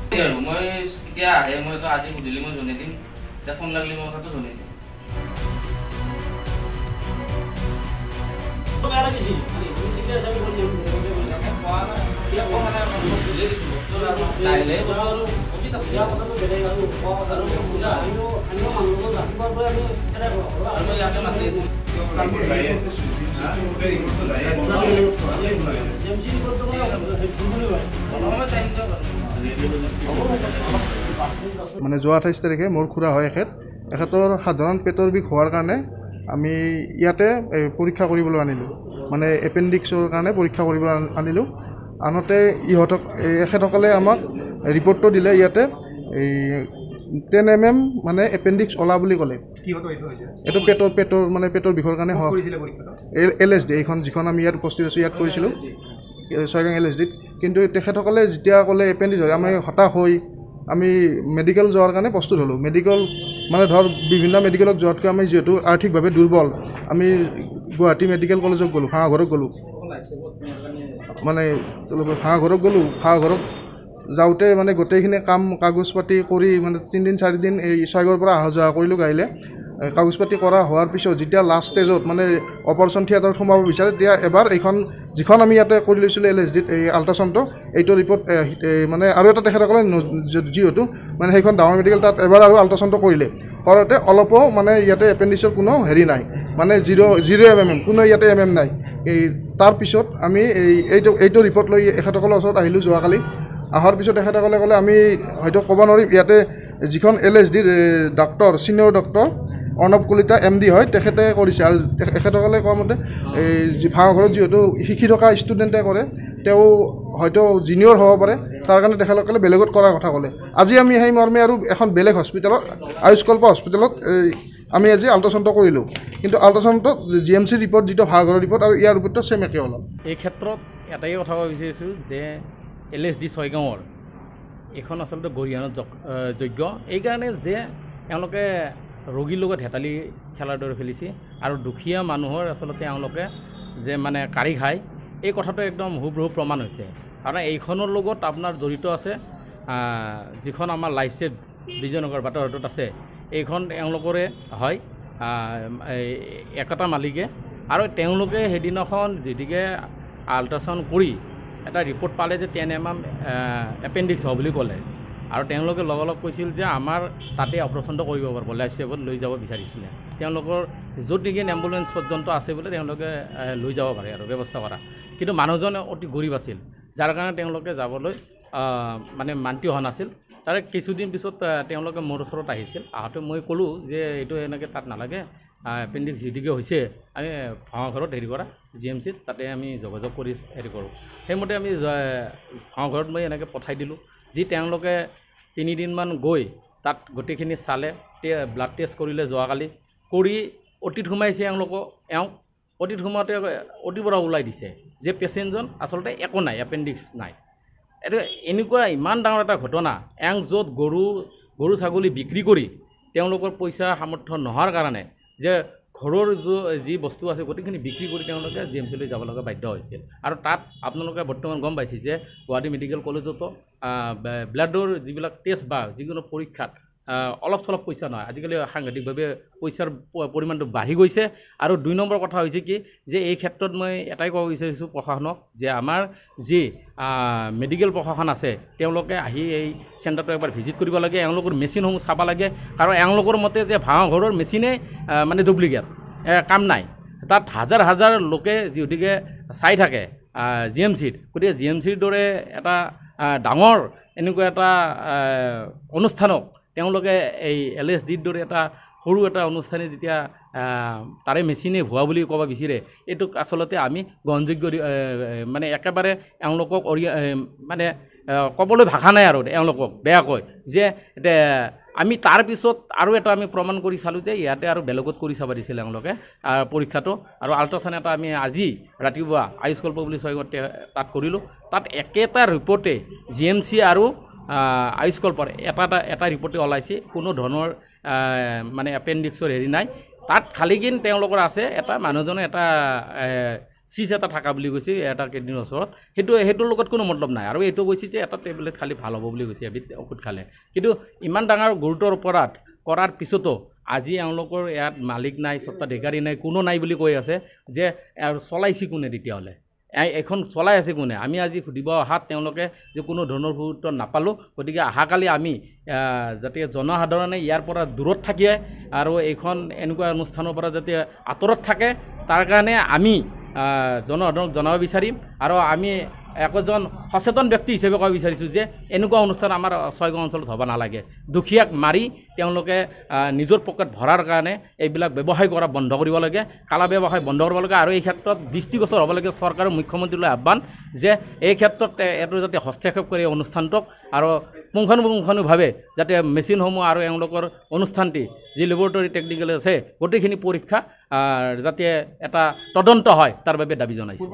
মই কেতিয়া আহে মইতো আজি সুধিলে মই জনাই দিম, এতিয়া ফোন লাগিলে মই কথাটো জনাই দিম। বেয়া লাগিছিল ঠিকে আছে আমি কৰি মানে যোৱা 28 তাৰিখে মোৰ খুৰা হয় এখেতৰ সাধাৰণ পেটৰ বিষ হোৱাৰ কাৰণে আমি ইয়াতে পৰীক্ষা কৰিবলৈ আনিলোঁ, মানে এপেণ্ডিক্সৰ কাৰণে পৰীক্ষা কৰিবলৈ আনিলোঁ। আনতে এখেতসকলে আমাক ৰিপৰ্টটো দিলে ইয়াতে এই 10 mm মানে এপেণ্ডিক্স ওলা বুলি ক'লে। এইটো পেটৰ মানে পেটৰ বিষৰ কাৰণে হয়। LSD এইখন যিখন আমি ইয়াত উপস্থিত আছোঁ ইয়াত কৰিছিলোঁ ছয়গাং LSDত। কিন্তু তেখেতসকলে যেতিয়া ক'লে এপেণ্ডিক্স হয় আমি হতাশ হৈ আমি মেডিকেল যোৱাৰ কাৰণে প্ৰস্তুত হ'লোঁ। মেডিকেল মানে ধৰ বিভিন্ন মেডিকেলত যোৱাতকৈ আমি যিহেতু আৰ্থিকভাৱে দুৰ্বল, আমি গুৱাহাটী মেডিকেল কলেজত গ'লোঁ, ভাঙাঘৰত গ'লোঁ, মানে ভাঙাঘৰত যাওঁতে মানে গোটেইখিনি কাম কাগজ পাতি কৰি মানে 3 দিন 4 দিন এই ছয়গাঁৱৰ পৰা অহা যোৱা কৰিলোঁ গাড়ীলে। কাগজ পাতি কৰা হোৱাৰ পিছত যেতিয়া লাষ্ট ষ্টেজত মানে অপাৰেশ্যন থিয়েটাৰত সোমাব বিচাৰে তেতিয়া এবাৰ এইখন যিখন আমি ইয়াতে কৰি লৈছিলোঁ LSDত এই আল্ট্ৰাচাউণ্ডটো এইটো ৰিপৰ্ট মানে আৰু এটা তেখেতসকলে যিহেতু মানে সেইখন ডাঙৰ মেডিকেল তাত এবাৰ আৰু আল্ট্ৰাচাউণ্ডটো কৰোঁতে অলপো মানে ইয়াতে এপেণ্ডিক্সৰ কোনো হেৰি নাই, মানে 0 mm কোনো ইয়াতে MM নাই। এই তাৰপিছত আমি এইটো ৰিপৰ্ট লৈ এখেতসকলৰ ওচৰত আহিলোঁ যোৱাকালি। অহাৰ পিছত তেখেতসকলে ক'লে আমি হয়তো ক'ব নোৱাৰিম, ইয়াতে যিখন LSDৰ doctor senior doctor Arnab Kalita MD হয় তেখেতে কৰিছে। আৰু এখেতসকলে কোৱা মতে এই ভাঙাঘৰত যিহেতু শিকি থকা ষ্টুডেণ্টে কৰে, তেওঁ হয়তো জিনিয়ৰ হ'ব পাৰে, তাৰ কাৰণে তেখেতসকলে বেলেগত কৰাৰ কথা ক'লে। আজি আমি সেই মৰ্মে আৰু এখন বেলেগ হস্পিটেলত আয়ুষ্কল্প হস্পিটেলত আমি আজি আল্ট্ৰাচাউণ্ডটো কৰিলোঁ। কিন্তু আল্ট্ৰাচাউণ্ডত GMC ৰিপৰ্ট যিটো ভাঙাঘৰৰ ৰিপৰ্ট আৰু ইয়াৰ ৰিপৰ্টটো ছেম একে হ'ল। এই ক্ষেত্ৰত এটাই কথা ক'ব বিচাৰিছোঁ যে LSD ছয়গাঁৱৰ এইখন আচলতে গৰিহণাৰ যোগ্য, এইকাৰণে যে এওঁলোকে ৰোগীৰ লগত হেতালি খেলাৰ দৰে খেলিছে আৰু দুখীয়া মানুহৰ আচলতে এওঁলোকে যে মানে কাঢ়ি খায়, এই কথাটো একদম হুবহু প্ৰমাণ হৈছে। কাৰণ এইখনৰ লগত আপোনাৰ জড়িত আছে যিখন আমাৰ লাইফ ছেভ বিজয়নগৰ বাটৰহাটত আছে, এইখন এওঁলোকৰে হয় একেটা মালিকে। আৰু তেওঁলোকে সেইদিনাখন যেদিকে আল্ট্ৰাচাউণ্ড কৰি এটা ৰিপৰ্ট পালে যে 10 mm এপেণ্ডিক্স হ'ব বুলি ক'লে, আৰু তেওঁলোকে লগালগ কৈছিল যে আমাৰ তাতে অপাৰেশ্যনটো কৰিব পাৰিব, লাইফ ছেভত লৈ যাব বিচাৰিছিলে। তেওঁলোকৰ য'ত নেকি এম্বুলেঞ্চ পৰ্যন্ত আছে বোলে তেওঁলোকে লৈ যাব পাৰে আৰু ব্যৱস্থা কৰা। কিন্তু মানুহজন অতি গৰীব আছিল, যাৰ কাৰণে তেওঁলোকে যাবলৈ মানে মান্তি হোৱা নাছিল। তাৰে কিছুদিন পিছত তেওঁলোকে মোৰ ওচৰত আহিছিল। আহোঁতে মই ক'লোঁ যে এইটো এনেকৈ তাত নালাগে, এপেণ্ডিক্স যিদিকে হৈছে আমি ভাঙাঘৰত হেৰি কৰা GMCত তাতে আমি যোগাযোগ কৰি হেৰি কৰোঁ। সেইমতে আমি ভাঙাঘৰত মই এনেকৈ পঠাই দিলোঁ। যি তেওঁলোকে 3 দিনমান গৈ তাত গোটেইখিনি চালে, ব্লাড টেষ্ট কৰিলে যোৱাকালি, কৰি অতীত সোমাইছে এওঁক অতীত সোমাওঁতে অতিৰ পৰা ওলাই দিছে যে পেচেণ্টজন আচলতে একো নাই, এপেণ্ডিক্স নাই। এইটো এনেকুৱা ইমান ডাঙৰ এটা ঘটনা, য'ত গৰু ছাগলী বিক্ৰী কৰি তেওঁলোকৰ পইচা সামৰ্থ্য নোহোৱাৰ কাৰণে যে ঘৰৰ যি বস্তু আছে গোটেইখিনি বিক্ৰী কৰি তেওঁলোকে GMCলৈ যাব লগা বাধ্য হৈছিল। আৰু তাত আপোনালোকে বৰ্তমান গম পাইছে যে গুৱাহাটী মেডিকেল কলেজতো ব্লাডৰ যিবিলাক টেষ্ট বা যিকোনো পৰীক্ষাত অলপ চলপ পইচা নহয়, আজিকালি সাংঘাতিকভাৱে পইচাৰ পৰিমাণটো বাঢ়ি গৈছে। আৰু 2 নম্বৰ কথা হৈছে কি যে এই ক্ষেত্ৰত মই এটাই ক'ব বিচাৰিছোঁ প্ৰশাসনক যে আমাৰ যি মেডিকেল প্ৰশাসন আছে তেওঁলোকে আহি এই চেণ্টাৰটো এবাৰ ভিজিট কৰিব লাগে, এওঁলোকৰ মেচিনসমূহ চাব লাগে। কাৰণ এওঁলোকৰ মতে যে ভাঙাঘৰৰ মেচিনে মানে ডুপ্লিকেট, কাম নাই। তাত হাজাৰ হাজাৰ লোকে যিহেতুকে চাই থাকে GMCত, গতিকে GMCৰ দৰে এটা ডাঙৰ এনেকুৱা এটা অনুষ্ঠানক তেওঁলোকে এই LSDৰ দৰে এটা সৰু এটা অনুষ্ঠানে যেতিয়া তাৰে মেচিনে ভুৱা বুলি ক'ব বিচাৰে, এইটোক আচলতে আমি গ্ৰহণযোগ্য মানে একেবাৰে এওঁলোকক মানে ক'বলৈ ভাষা নাই আৰু এওঁলোকক বেয়াকৈ যে আমি তাৰ পিছত আৰু এটা আমি প্ৰমাণ কৰি চালোঁ যে ইয়াতে আৰু বেলেগত কৰি চাব দিছিলে এওঁলোকে পৰীক্ষাটো। আৰু আল্ট্ৰাচাউণ্ড এটা আমি আজি ৰাতিপুৱা আয়ুষ্কল্প বুলি ছয়গাঁৱত তাত কৰিলোঁ। তাত একেটা ৰিপৰ্টে GMC আৰু আয়ুষ্কল্পৰ এটা ৰিপৰ্টে ওলাইছে, কোনো ধৰণৰ মানে এপেণ্ডিক্সৰ হেৰি নাই। তাত খালি কিন্তু তেওঁলোকৰ আছে এটা মানুহজনে এটা চিজ এটা থকা বুলি কৈছে এটা কেইদিনৰ ওচৰত সেইটোৰ লগত কোনো মতলব নাই আৰু এইটো কৈছে যে এটা টেবলেট খালি ভাল হ'ব বুলি কৈছে এবিধ ঔষধ খালে কিন্তু ইমান ডাঙৰ গুৰুতৰ অপৰাধ কৰাৰ পিছতো আজি এওঁলোকৰ ইয়াত মালিক নাই স্বত্বাধিকাৰী নাই কোনো নাই বুলি কৈ আছে যে চলাইছে কোনে তেতিয়াহ'লে এখন চলাই আছে কোনে আমি আজি সুধিব অহাত তেওঁলোকে যে কোনো ধৰণৰ গুৰুত্ব নাপালোঁ গতিকে অহাকালি আমি যাতে জনসাধাৰণে ইয়াৰ পৰা দূৰত থাকে আৰু এইখন এনেকুৱা অনুষ্ঠানৰ পৰা যাতে আঁতৰত থাকে তাৰ কাৰণে আমি জনসাধাৰণক জনাব বিচাৰিম আৰু আমি একজন সচেতন ব্যক্তি হিচাপে ক'ব বিচাৰিছোঁ যে এনেকুৱা অনুষ্ঠান আমাৰ ছয়গাঁও অঞ্চলত হ'ব নালাগে দুখীয়াক মাৰি তেওঁলোকে নিজৰ পকেট ভৰাৰ কাৰণে এইবিলাক ব্যৱসায় কৰা বন্ধ কৰিব লাগে কালা ব্যৱসায় বন্ধ কৰিব লাগে আৰু এই ক্ষেত্ৰত দৃষ্টিগোচৰ হ'ব লাগে চৰকাৰৰ মুখ্যমন্ত্ৰীলৈ আহ্বান যে এই ক্ষেত্ৰত এইটো যাতে হস্তক্ষেপ কৰে এই অনুষ্ঠানটোক আৰু পুংখানুপুংখানুভাৱে যাতে মেচিনসমূহ আৰু এওঁলোকৰ অনুষ্ঠানটি যি লেবৰেটৰী টেকনিকেল আছে গোটেইখিনি পৰীক্ষা যাতে এটা তদন্ত হয় তাৰ বাবে দাবী জনাইছোঁ